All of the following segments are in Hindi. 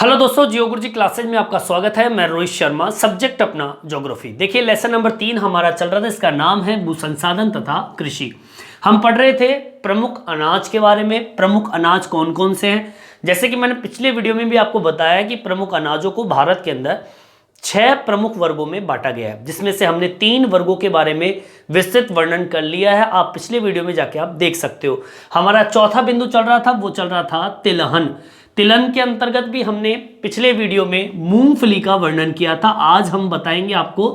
हेलो दोस्तों, जियो गुरुजी क्लासेज में आपका स्वागत है। मैं रोहित शर्मा, सब्जेक्ट अपना ज्योग्राफी। देखिए लेसन नंबर 3 हमारा चल रहा था, इसका नाम है भू संसाधन तथा कृषि। हम पढ़ रहे थे प्रमुख अनाज के बारे में। प्रमुख अनाज कौन कौन से हैं, जैसे कि मैंने पिछले वीडियो में भी आपको बताया कि प्रमुख अनाजों को भारत के अंदर 6 प्रमुख वर्गों में बांटा गया है, जिसमें से हमने 3 वर्गों के बारे में विस्तृत वर्णन कर लिया है। आप पिछले वीडियो में जाके आप देख सकते हो। हमारा चौथा बिंदु चल रहा था, वो चल रहा था तिलहन। तिलहन के अंतर्गत भी हमने पिछले वीडियो में मूंगफली का वर्णन किया था। आज हम बताएंगे आपको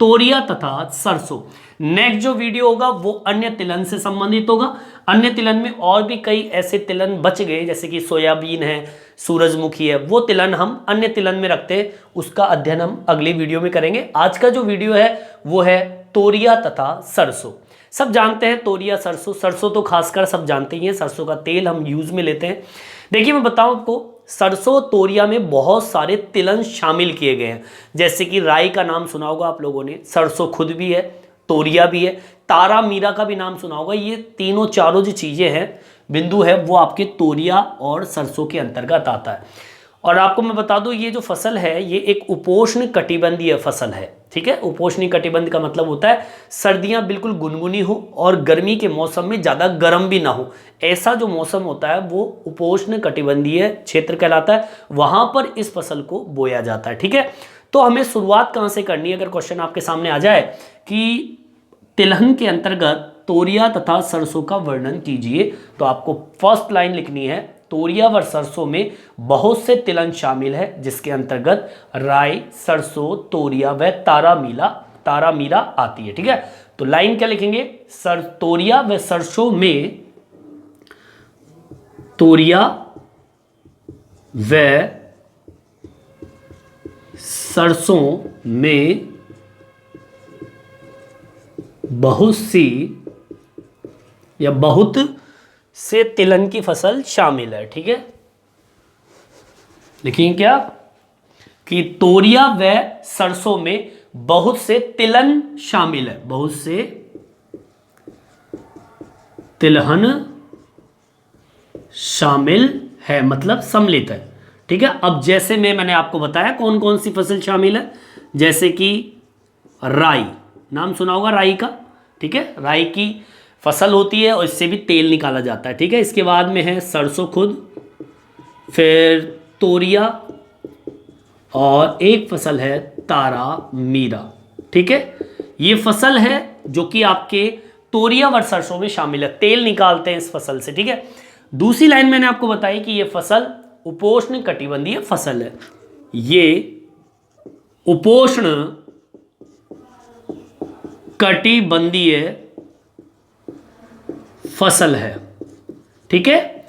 तोरिया तथा सरसों। नेक्स्ट जो वीडियो होगा वो अन्य तिलहन से संबंधित होगा। अन्य तिलहन में और भी कई ऐसे तिलहन बच गए, जैसे कि सोयाबीन है, सूरजमुखी है, वो तिलहन हम अन्य तिलहन में रखते हैं। उसका अध्ययन हम अगली वीडियो में करेंगे। आज का जो वीडियो है वो है तोरिया तथा सरसों। सब जानते हैं तोरिया सरसों। सरसों तो खासकर सब जानते ही हैं, सरसों का तेल हम यूज में लेते हैं। देखिए मैं बताऊं आपको, सरसों तोरिया में बहुत सारे तिलहन शामिल किए गए हैं। जैसे कि राई का नाम सुना होगा आप लोगों ने, सरसों खुद भी है, तोरिया भी है, तारा मीरा का भी नाम सुना होगा। ये तीनों चारों जो चीजें हैं, बिंदु है, वो आपके तोरिया और सरसों के अंतर्गत आता है। और आपको मैं बता दूं, ये जो फसल है ये एक उपोष्ण कटिबंधीय फसल है। ठीक है, उपोष्णी कटिबंध का मतलब होता है सर्दियां बिल्कुल गुनगुनी हो और गर्मी के मौसम में ज़्यादा गर्म भी ना हो, ऐसा जो मौसम होता है वो उपोष्ण कटिबंधीय क्षेत्र कहलाता है। वहां पर इस फसल को बोया जाता है। ठीक है, तो हमें शुरुआत कहाँ से करनी है? अगर क्वेश्चन आपके सामने आ जाए कि तिलहन के अंतर्गत तोरिया तथा सरसों का वर्णन कीजिए, तो आपको फर्स्ट लाइन लिखनी है, तोरिया व सरसों में बहुत से तिलहन शामिल है, जिसके अंतर्गत राई, सरसों, तोरिया व तारा मीरा आती है। ठीक है, तो लाइन क्या लिखेंगे? तोरिया व सरसों में, तोरिया व सरसों में बहुत सी या बहुत से तिलहन की फसल शामिल है। ठीक है, लिखिए क्या कि तोरिया व सरसों में बहुत से तिलहन शामिल है। बहुत से तिलहन शामिल है मतलब सम्मिलित है। ठीक है, अब जैसे मैंने आपको बताया कौन कौन सी फसल शामिल है, जैसे कि राई, नाम सुना होगा राई का। ठीक है, राई की फसल होती है और इससे भी तेल निकाला जाता है। ठीक है, इसके बाद में है सरसों खुद, फिर तोरिया, और एक फसल है तारा मीरा। ठीक है, ये फसल है जो कि आपके तोरिया व सरसों में शामिल है, तेल निकालते हैं इस फसल से। ठीक है, दूसरी लाइन मैंने आपको बताई कि ये फसल उपोष्ण कटिबंधीय फसल है। ये उपोष्ण कटिबंधीय फसल है। ठीक है,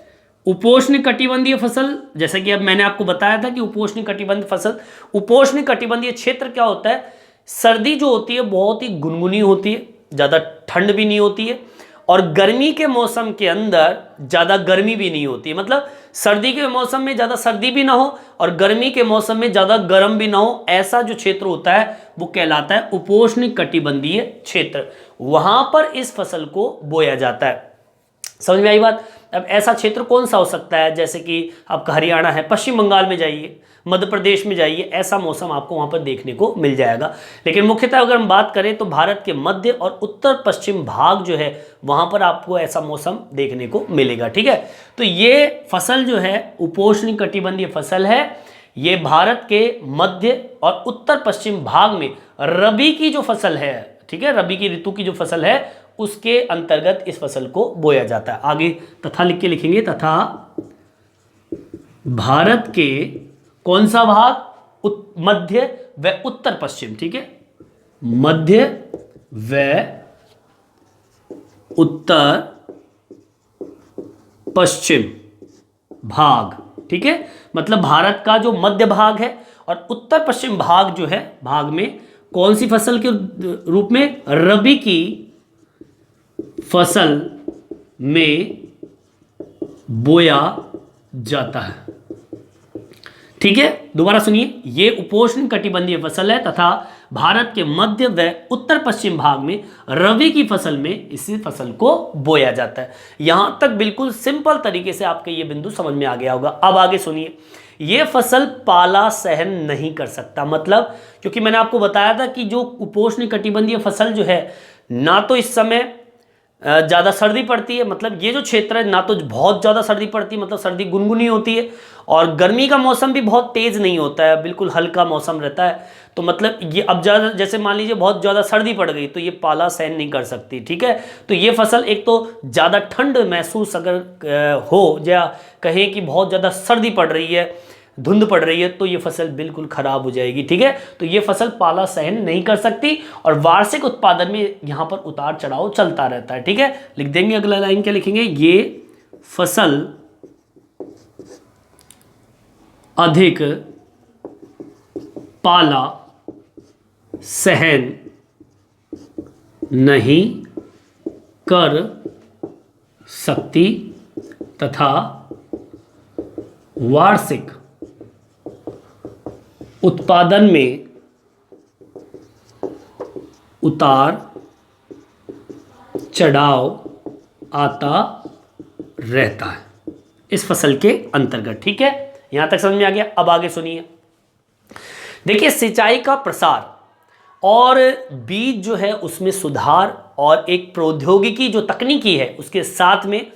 उपोष्ण कटिबंधीय फसल, जैसा कि अब मैंने आपको बताया था कि उपोष्ण कटिबंध फसल, उपोष्ण कटिबंधीय क्षेत्र क्या होता है? सर्दी जो होती है बहुत ही गुनगुनी होती है, ज़्यादा ठंड भी नहीं होती है, और गर्मी के मौसम के अंदर ज़्यादा गर्मी भी नहीं होती है। मतलब सर्दी के मौसम में ज़्यादा सर्दी भी ना हो और गर्मी के मौसम में ज़्यादा गर्म भी ना हो, ऐसा जो क्षेत्र होता है वो कहलाता है उपोष्ण कटिबंधीय क्षेत्र। वहां पर इस फसल को बोया जाता है। समझ में आई बात? अब ऐसा क्षेत्र कौन सा हो सकता है? जैसे कि आपका हरियाणा है, पश्चिम बंगाल में जाइए, मध्य प्रदेश में जाइए, ऐसा मौसम आपको वहां पर देखने को मिल जाएगा। लेकिन मुख्यतः अगर हम बात करें तो भारत के मध्य और उत्तर पश्चिम भाग जो है वहां पर आपको ऐसा मौसम देखने को मिलेगा। ठीक है, तो ये फसल जो है उपोष्ण कटिबंधीय फसल है। ये भारत के मध्य और उत्तर पश्चिम भाग में रबी की जो फसल है, ठीक है, रबी की ऋतु की जो फसल है उसके अंतर्गत इस फसल को बोया जाता है। आगे तथा लिख के लिखेंगे, तथा भारत के कौन सा भाग? मध्य व उत्तर पश्चिम। ठीक है, मध्य व उत्तर पश्चिम भाग। ठीक है, मतलब भारत का जो मध्य भाग है और उत्तर पश्चिम भाग जो है, भाग में कौन सी फसल के रूप में? रबी की फसल में बोया जाता है। ठीक है, दोबारा सुनिए, ये उपोष्ण कटिबंधीय फसल है तथा भारत के मध्य व उत्तर पश्चिम भाग में रबी की फसल में इसी फसल को बोया जाता है। यहां तक बिल्कुल सिंपल तरीके से आपके ये बिंदु समझ में आ गया होगा। अब आगे सुनिए, ये फसल पाला सहन नहीं कर सकता। मतलब क्योंकि मैंने आपको बताया था कि जो उपोष्ण कटिबंधीय फसल जो है, ना तो इस समय ज़्यादा सर्दी पड़ती है, मतलब ये जो क्षेत्र है ना तो बहुत ज़्यादा सर्दी पड़ती है, मतलब सर्दी गुनगुनी होती है, और गर्मी का मौसम भी बहुत तेज़ नहीं होता है, बिल्कुल हल्का मौसम रहता है। तो मतलब ये अब ज़्यादा, जैसे मान लीजिए बहुत ज़्यादा सर्दी पड़ गई तो ये पाला सहन नहीं कर सकती, ठीक है। तो ये फसल एक तो ज़्यादा ठंड महसूस अगर हो, या कहें कि बहुत ज़्यादा सर्दी पड़ रही है, धुंध पड़ रही है, तो ये फसल बिल्कुल खराब हो जाएगी, ठीक है। तो ये फसल पाला सहन नहीं कर सकती, और वार्षिक उत्पादन में यहां पर उतार चढ़ाव चलता रहता है, ठीक है। लिख देंगे अगला लाइन, क्या लिखेंगे, ये फसल अधिक पाला सहन नहीं कर सकती तथा वार्षिक उत्पादन में उतार चढ़ाव आता रहता है इस फसल के अंतर्गत, ठीक है। यहां तक समझ में आ गया। अब आगे सुनिए, देखिए सिंचाई का प्रसार और बीज जो है उसमें सुधार और एक प्रौद्योगिकी जो तकनीकी है उसके साथ में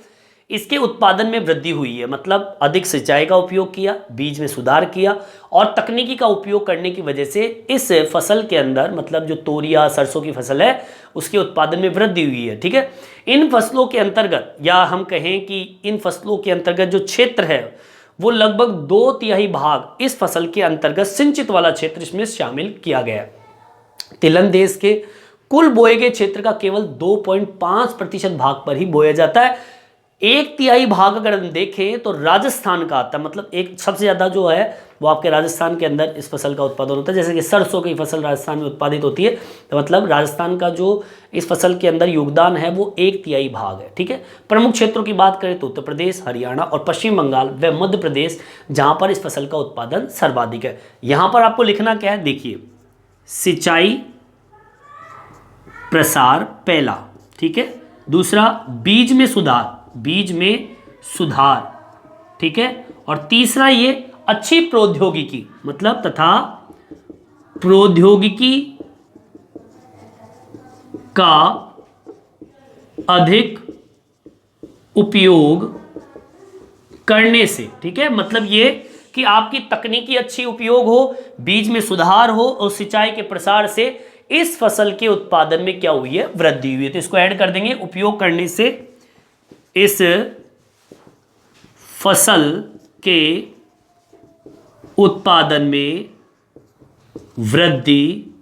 इसके उत्पादन में वृद्धि हुई है। मतलब अधिक सिंचाई का उपयोग किया, बीज में सुधार किया, और तकनीकी का उपयोग करने की वजह से इस फसल के अंदर, मतलब जो तोरिया सरसों की फसल है उसके उत्पादन में वृद्धि हुई है, ठीक है। इन फसलों के अंतर्गत, या हम कहें कि इन फसलों के अंतर्गत जो क्षेत्र है वो लगभग 2/3 भाग इस फसल के अंतर्गत सिंचित वाला क्षेत्र इसमें शामिल किया गया है। तिलहन देश के कुल बोए गए क्षेत्र का केवल 2.5% भाग पर ही बोया जाता है। 1/3 भाग अगर हम देखें तो राजस्थान का आता है, मतलब एक सबसे ज़्यादा जो है वो आपके राजस्थान के अंदर इस फसल का उत्पादन होता है। जैसे कि सरसों की फसल राजस्थान में उत्पादित होती है, तो मतलब राजस्थान का जो इस फसल के अंदर योगदान है वो 1/3 भाग है, ठीक है। प्रमुख क्षेत्रों की बात करें तो उत्तर प्रदेश, हरियाणा और पश्चिम बंगाल व मध्य प्रदेश, जहाँ पर इस फसल का उत्पादन सर्वाधिक है। यहाँ पर आपको लिखना क्या है, देखिए सिंचाई प्रसार पहला, ठीक है। दूसरा बीज में सुधार, बीज में सुधार, ठीक है। और तीसरा ये अच्छी प्रौद्योगिकी, मतलब तथा प्रौद्योगिकी का अधिक उपयोग करने से, ठीक है। मतलब ये कि आपकी तकनीकी अच्छी उपयोग हो, बीज में सुधार हो, और सिंचाई के प्रसार से इस फसल के उत्पादन में क्या हुई है, वृद्धि हुई है। तो इसको ऐड कर देंगे, उपयोग करने से इस फसल के उत्पादन में वृद्धि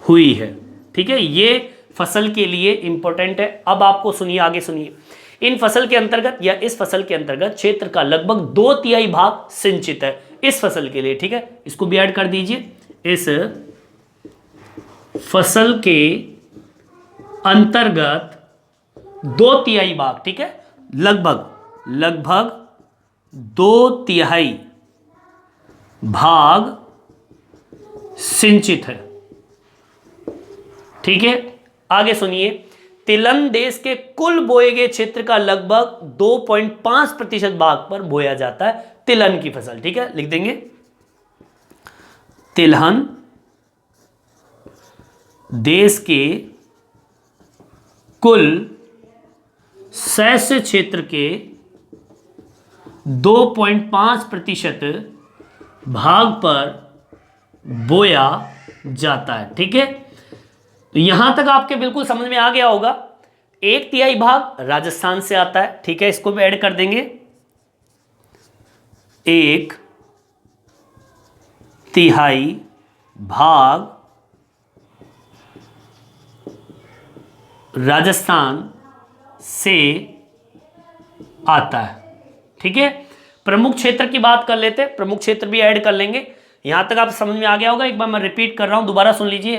हुई है, ठीक है। ये फसल के लिए इंपॉर्टेंट है। अब आपको सुनिए, आगे सुनिए, इन फसल के अंतर्गत या इस फसल के अंतर्गत क्षेत्र का लगभग 2/3 भाग सिंचित है इस फसल के लिए, ठीक है। इसको भी ऐड कर दीजिए, इस फसल के अंतर्गत 2/3 भाग, ठीक है, लगभग 2/3 भाग सिंचित है, ठीक है। आगे सुनिए, तिलहन देश के कुल बोए गए क्षेत्र का लगभग 2.5% भाग पर बोया जाता है तिलहन की फसल, ठीक है। लिख देंगे तिलहन देश के कुल शस्य क्षेत्र के 2.5% भाग पर बोया जाता है, ठीक है। तो यहां तक आपके बिल्कुल समझ में आ गया होगा। 1/3 भाग राजस्थान से आता है, ठीक है, इसको भी ऐड कर देंगे। 1/3 भाग राजस्थान से आता है, ठीक है। प्रमुख क्षेत्र की बात कर लेते हैं, प्रमुख क्षेत्र भी ऐड कर लेंगे। यहां तक आप समझ में आ गया होगा। एक बार मैं रिपीट कर रहा हूं, दोबारा सुन लीजिए।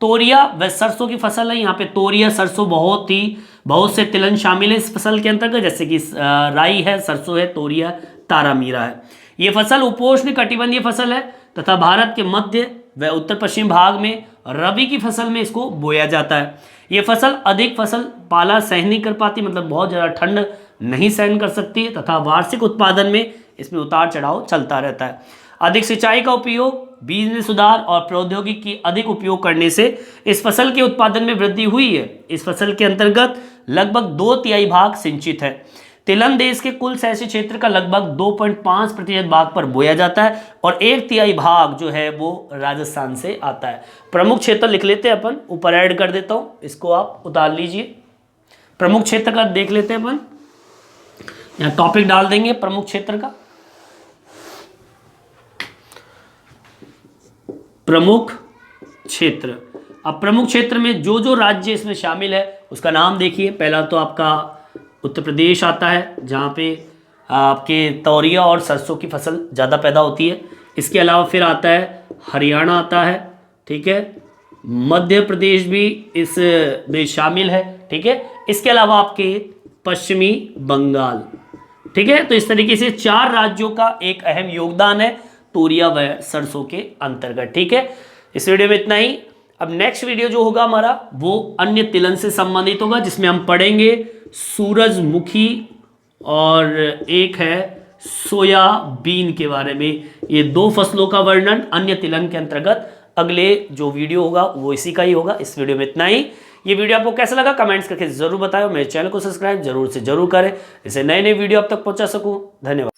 तोरिया व सरसों की फसल है। यहाँ पे तोरिया सरसों बहुत से तिलहन शामिल है इस फसल के अंतर्गत, जैसे कि राई है, सरसों है, तोरिया, तारामीरा है। ये फसल उपोष्ण कटिबंधीय फसल है तथा भारत के मध्य व उत्तर पश्चिम भाग में रबी की फसल में इसको बोया जाता है। ये फसल अधिक फसल पाला सहन नहीं कर पाती, मतलब बहुत ज़्यादा ठंड नहीं सहन कर सकती है, तथा वार्षिक उत्पादन में इसमें उतार चढ़ाव चलता रहता है। अधिक सिंचाई का उपयोग, बीज में सुधार और प्रौद्योगिकी की अधिक उपयोग करने से इस फसल के उत्पादन में वृद्धि हुई है। इस फसल के अंतर्गत लगभग 2/3 भाग सिंचित है। तिलहन देश के कुल शहरी क्षेत्र का लगभग 2.5% भाग पर बोया जाता है और 1/3 भाग जो है वो राजस्थान से आता है। प्रमुख क्षेत्र लिख लेते हैं अपन, ऊपर ऐड कर देता हूं, इसको आप उतार लीजिए। प्रमुख क्षेत्र का देख लेते हैं अपन, यहाँ टॉपिक डाल देंगे प्रमुख क्षेत्र का। प्रमुख क्षेत्र, अब प्रमुख क्षेत्र में जो जो राज्य इसमें शामिल है उसका नाम देखिए। पहला तो आपका उत्तर प्रदेश आता है, जहाँ पे आपके तौरिया और सरसों की फसल ज़्यादा पैदा होती है। इसके अलावा फिर आता है हरियाणा आता है, ठीक है, मध्य प्रदेश भी इस में शामिल है, ठीक है। इसके अलावा आपके पश्चिमी बंगाल, ठीक है। तो इस तरीके से 4 राज्यों का एक अहम योगदान है तोरिया व सरसों के अंतर्गत, ठीक है। इस वीडियो में इतना ही। अब नेक्स्ट वीडियो जो होगा हमारा वो अन्य तिलहन से संबंधित होगा, जिसमें हम पढ़ेंगे सूरजमुखी और एक है सोयाबीन के बारे में। ये 2 फसलों का वर्णन अन्य तिलहन के अंतर्गत अगले जो वीडियो होगा वो इसी का ही होगा। इस वीडियो में इतना ही। ये वीडियो आपको कैसा लगा कमेंट्स करके जरूर बताएं। मेरे चैनल को सब्सक्राइब जरूर से जरूर करें, इससे नए नए वीडियो आप तक पहुंचा सकूं। धन्यवाद।